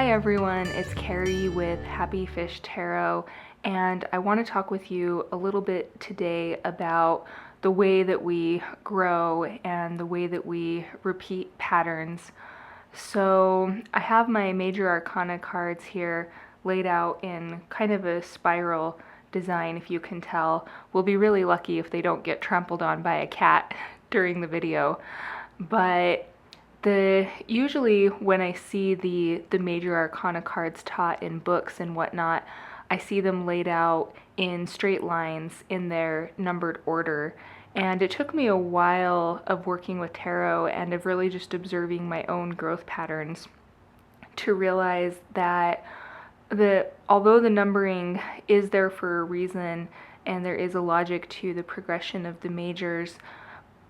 Hi everyone, it's Carrie with Happy Fish Tarot, and I want to talk with you a little bit today about the way that we grow and the way that we repeat patterns. So I have my major arcana cards here laid out in kind of a spiral design, if you can tell. We'll be really lucky if they don't get trampled on by a cat during the video. But usually when I see the major arcana cards taught in books and whatnot, I see them laid out in straight lines in their numbered order. And it took me a while of working with tarot and of really just observing my own growth patterns to realize that although the numbering is there for a reason and there is a logic to the progression of the majors,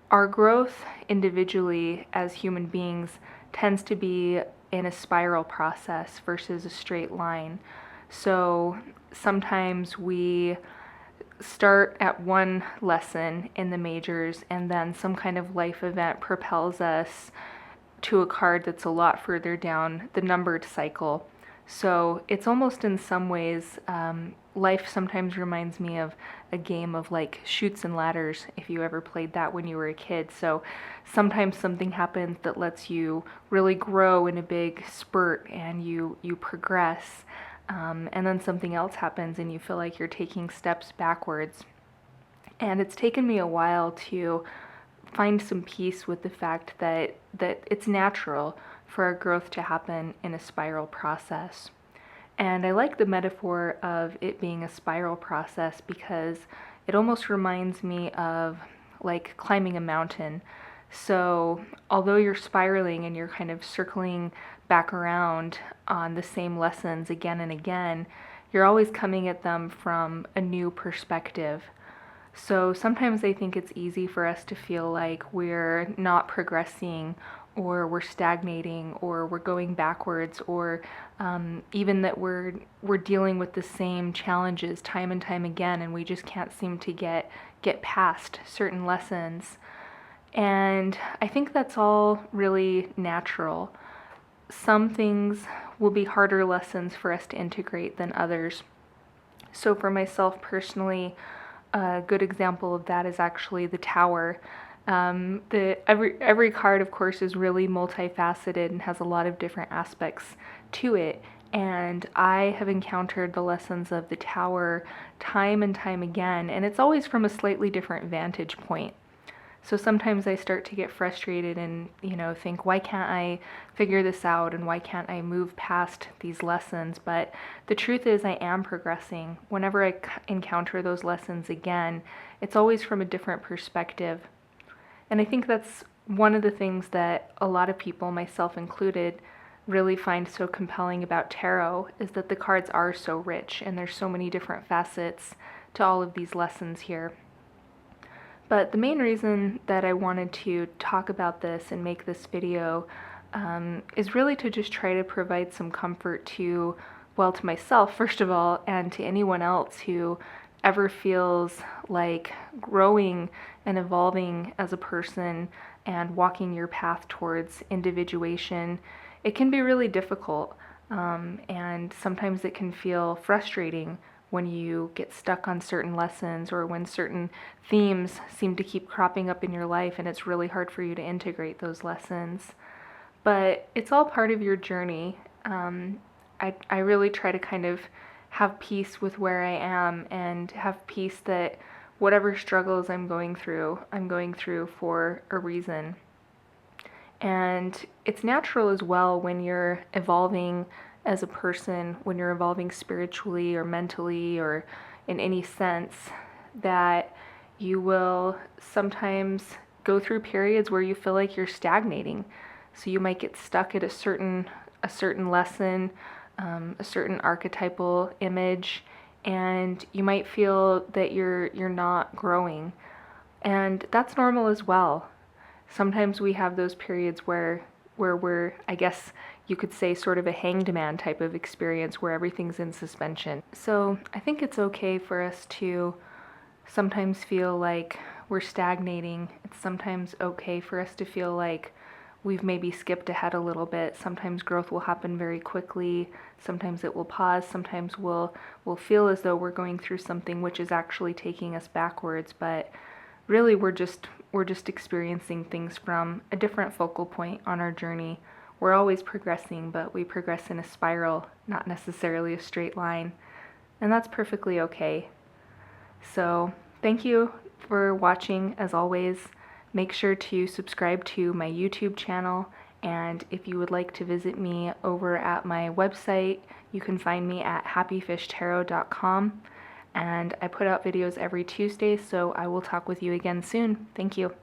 our growth individually as human beings tends to be in a spiral process versus a straight line. So sometimes we start at one lesson in the majors and then some kind of life event propels us to a card that's a lot further down the numbered cycle. So it's almost in some ways, life sometimes reminds me of a game of like Chutes and Ladders, if you ever played that when you were a kid. So sometimes something happens that lets you really grow in a big spurt and you progress. And then something else happens and you feel like you're taking steps backwards. And it's taken me a while to find some peace with the fact that it's natural for our growth to happen in a spiral process. And I like the metaphor of it being a spiral process because it almost reminds me of like climbing a mountain. So although you're spiraling and you're kind of circling back around on the same lessons again and again, you're always coming at them from a new perspective. So sometimes I think it's easy for us to feel like we're not progressing or we're stagnating or we're going backwards or even that we're dealing with the same challenges time and time again and we just can't seem to get past certain lessons. And I think that's all really natural. Some things will be harder lessons for us to integrate than others. So for myself personally, a good example of that is actually the Tower. Every card, of course, is really multifaceted and has a lot of different aspects to it. And I have encountered the lessons of the Tower time and time again, and it's always from a slightly different vantage point. So sometimes I start to get frustrated and, think, why can't I figure this out and why can't I move past these lessons? But the truth is I am progressing. Whenever I encounter those lessons again, it's always from a different perspective. And I think that's one of the things that a lot of people, myself included, really find so compelling about tarot is that the cards are so rich and there's so many different facets to all of these lessons here. But the main reason that I wanted to talk about this and make this video is really to just try to provide some comfort to myself, first of all, and to anyone else who ever feels like growing and evolving as a person and walking your path towards individuation. It can be really difficult, and sometimes it can feel frustrating when you get stuck on certain lessons or when certain themes seem to keep cropping up in your life and it's really hard for you to integrate those lessons. But it's all part of your journey. I really try to kind of have peace with where I am and have peace that whatever struggles I'm going through for a reason. And it's natural as well when you're evolving as a person, when you're evolving spiritually or mentally or in any sense, that you will sometimes go through periods where you feel like you're stagnating. So you might get stuck at a certain lesson, a certain archetypal image, and you might feel that you're not growing. And that's normal as well. Sometimes we have those periods where we're, I guess you could say, sort of a hanged man type of experience where everything's in suspension. So I think it's okay for us to sometimes feel like we're stagnating. It's sometimes okay for us to feel like we've maybe skipped ahead a little bit. Sometimes growth will happen very quickly, sometimes it will pause, sometimes we'll feel as though we're going through something which is actually taking us backwards, but really we're just experiencing things from a different focal point on our journey. We're always progressing, but we progress in a spiral, not necessarily a straight line, and that's perfectly okay. So, thank you for watching as always. Make sure to subscribe to my YouTube channel, and if you would like to visit me over at my website, you can find me at happyfishtarot.com. And I put out videos every Tuesday, so I will talk with you again soon. Thank you.